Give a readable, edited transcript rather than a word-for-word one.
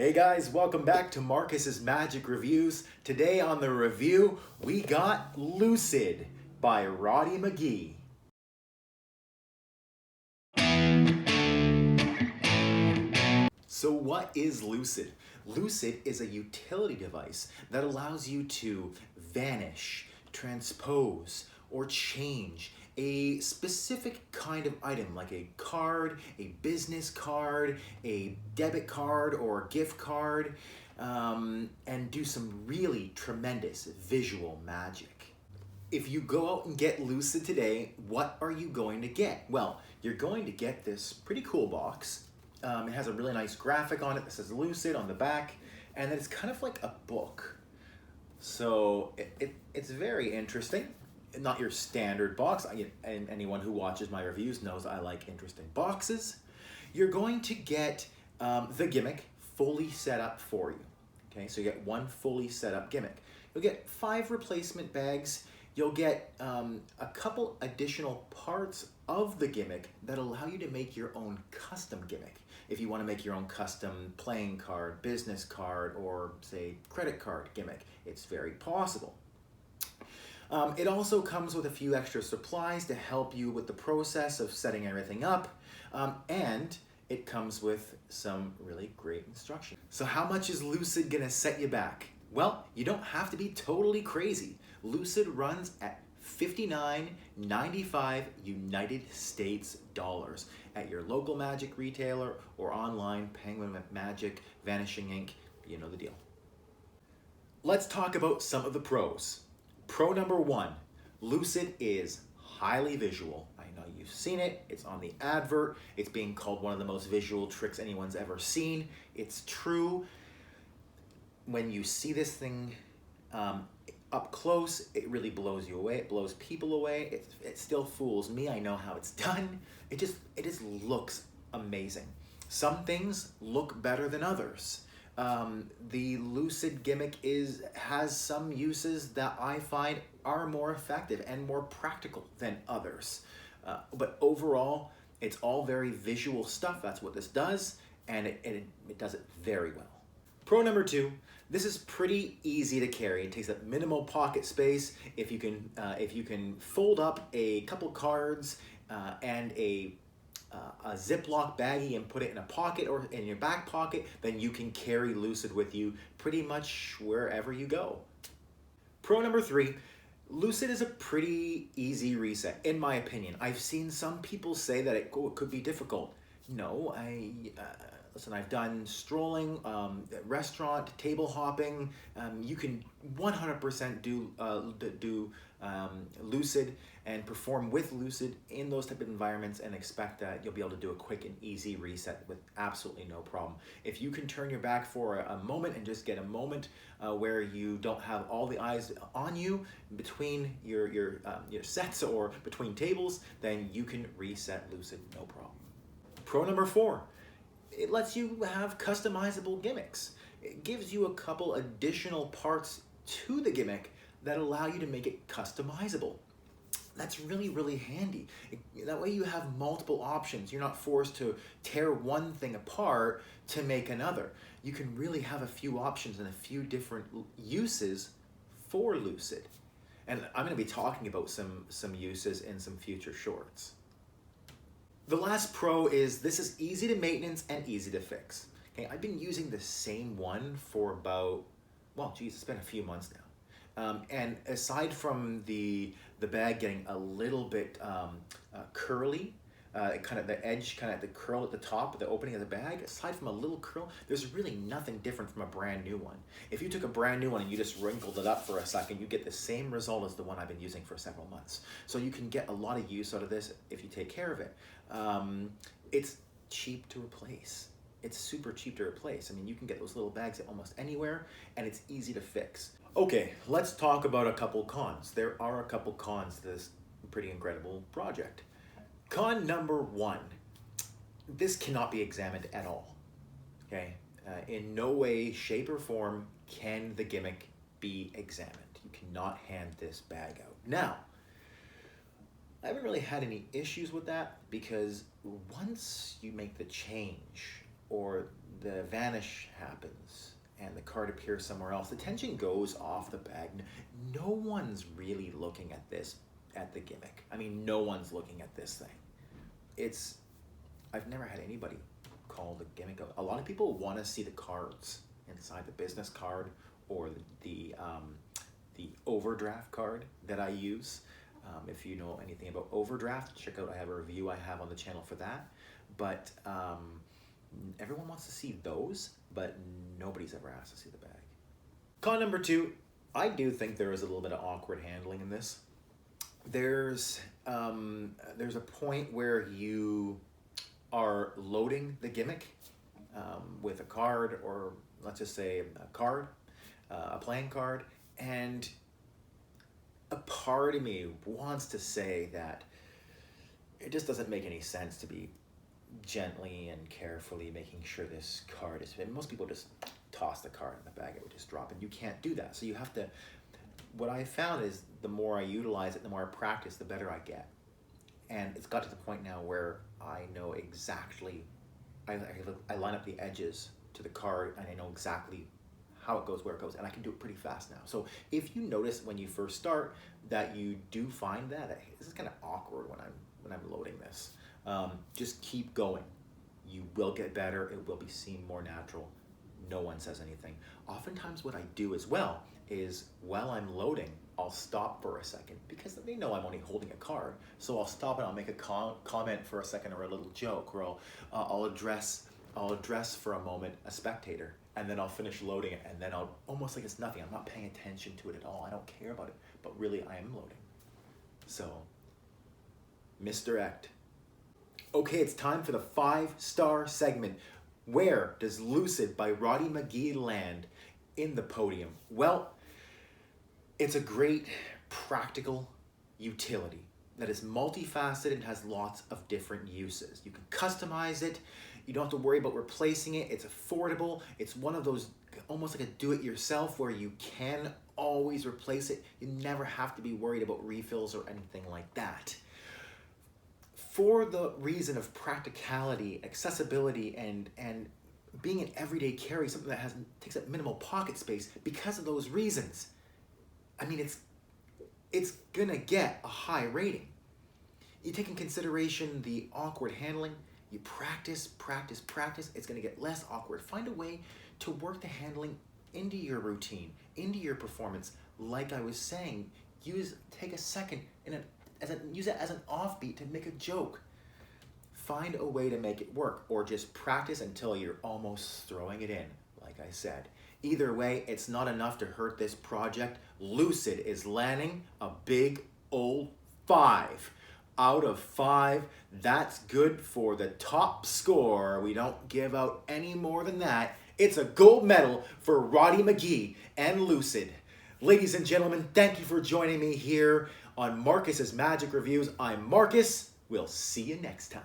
Hey guys, welcome back to Marcus's Magic Reviews. Today on the review, we got Lucid by Roddy Mcghie. So what is Lucid? Lucid is a utility device that allows you to vanish, transpose, or change a specific kind of item like a card, a business card, a debit card or gift card, and do some really tremendous visual magic. If you go out and get Lucid today, what are you going to get? Well, you're going to get this pretty cool box. It has a really nice graphic on it that says Lucid on the back, and then it's kind of like a book. So it's very interesting. Not your standard box, and anyone who watches my reviews knows I like interesting boxes. You're going to get the gimmick fully set up for you. Okay, so you get one fully set up gimmick. You'll get 5 replacement bags. You'll get a couple additional parts of the gimmick that allow you to make your own custom gimmick. If you want to make your own custom playing card, business card, or say credit card gimmick, it's very possible. It also comes with a few extra supplies to help you with the process of setting everything up, and it comes with some really great instruction. So how much is Lucid gonna set you back? Well, you don't have to be totally crazy. Lucid runs at $59.95 United States dollars at your local magic retailer or online, Penguin Magic, Vanishing Ink, you know the deal. Let's talk about some of the pros. Pro number 1, Lucid is highly visual. I know you've seen it, it's on the advert, it's being called one of the most visual tricks anyone's ever seen. It's true. When you see this thing up close, it really blows you away, it blows people away. It still fools me, I know how it's done. It just looks amazing. Some things look better than others. The Lucid gimmick has some uses that I find are more effective and more practical than others. But overall, it's all very visual stuff. That's what this does, and it does it very well. Pro number 2, this is pretty easy to carry. It takes up minimal pocket space. If you can fold up a couple cards and a Ziploc baggie and put it in a pocket or in your back pocket, then you can carry Lucid with you pretty much wherever you go. Pro number 3, Lucid is a pretty easy reset, in my opinion. I've seen some people say that it could be difficult. No, listen, I've done strolling, restaurant, table hopping. You can 100% do Lucid and perform with Lucid in those type of environments and expect that you'll be able to do a quick and easy reset with absolutely no problem. If you can turn your back for a moment and just get a moment where you don't have all the eyes on you between your sets or between tables, then you can reset Lucid, no problem. Pro number 4, it lets you have customizable gimmicks. It gives you a couple additional parts to the gimmick that allow you to make it customizable. That's really, really handy. That way you have multiple options. You're not forced to tear one thing apart to make another. You can really have a few options and a few different uses for Lucid. And I'm going to be talking about some uses in some future shorts. The last pro is this is easy to maintenance and easy to fix. Okay, I've been using the same one for about, well, geez, it's been a few months now. And aside from the bag getting a little bit curly, kind of the edge, kind of the curl at the top, the opening of the bag, aside from a little curl, there's really nothing different from a brand new one. If you took a brand new one and you just wrinkled it up for a second, you get the same result as the one I've been using for several months. So you can get a lot of use out of this if you take care of it. It's cheap to replace. It's super cheap to replace. I mean, you can get those little bags at almost anywhere, and it's easy to fix. Okay, let's talk about a couple cons. There are a couple cons to this pretty incredible project. Con number 1, this cannot be examined at all, okay? In no way, shape, or form can the gimmick be examined. You cannot hand this bag out. Now, I haven't really had any issues with that because once you make the change or the vanish happens and the card appears somewhere else, the tension goes off the bag. No one's really looking at this, at the gimmick. I mean, no one's looking at this thing. I've never had anybody call the gimmick of. A lot of people want to see the cards inside the business card or the overdraft card that I use. If you know anything about overdraft, check out, I have a review I have on the channel for that. But everyone wants to see those, but nobody's ever asked to see the bag. Con number 2, I do think there is a little bit of awkward handling in this. There's a point where you are loading the gimmick with a card, or let's just say a card, a playing card, and a part of me wants to say that it just doesn't make any sense to be gently and carefully making sure this card is fit. Most people just toss the card in the bag, it would just drop, and you can't do that. So you have to, what I found is the more I utilize it, the more I practice, the better I get. And it's got to the point now where I know exactly, I line up the edges to the card and I know exactly how it goes, where it goes, and I can do it pretty fast now. So if you notice when you first start that you do find that hey, this is kind of awkward when I'm loading this, just keep going. You will get better. It will be seen more natural. No one says anything. Oftentimes what I do as well is while I'm loading, I'll stop for a second because they know I'm only holding a card. So I'll stop and I'll make a comment for a second or a little joke, or I'll address for a moment a spectator, and then I'll finish loading it, and then I'll almost like it's nothing. I'm not paying attention to it at all. I don't care about it, but really I am loading. So misdirect. Okay, it's time for the 5-star segment. Where does Lucid by Roddy Mcghie land in the podium? Well, it's a great practical utility that is multifaceted and has lots of different uses. You can customize it. You don't have to worry about replacing it. It's affordable. It's one of those almost like a do-it-yourself where you can always replace it. You never have to be worried about refills or anything like that. For the reason of practicality, accessibility, and being an everyday carry, something that takes up minimal pocket space, because of those reasons, I mean, it's gonna get a high rating. You take in consideration the awkward handling, you practice, it's gonna get less awkward. Find a way to work the handling into your routine, into your performance. Like I was saying, take a second use it as an offbeat to make a joke. Find a way to make it work, or just practice until you're almost throwing it in, like I said. Either way, it's not enough to hurt this project. Lucid is landing a big old 5 out of 5. That's good for the top score. We don't give out any more than that. It's a gold medal for Roddy Mcghie and Lucid. Ladies and gentlemen, thank you for joining me here on Marcus's Magic Reviews. I'm Marcus. We'll see you next time.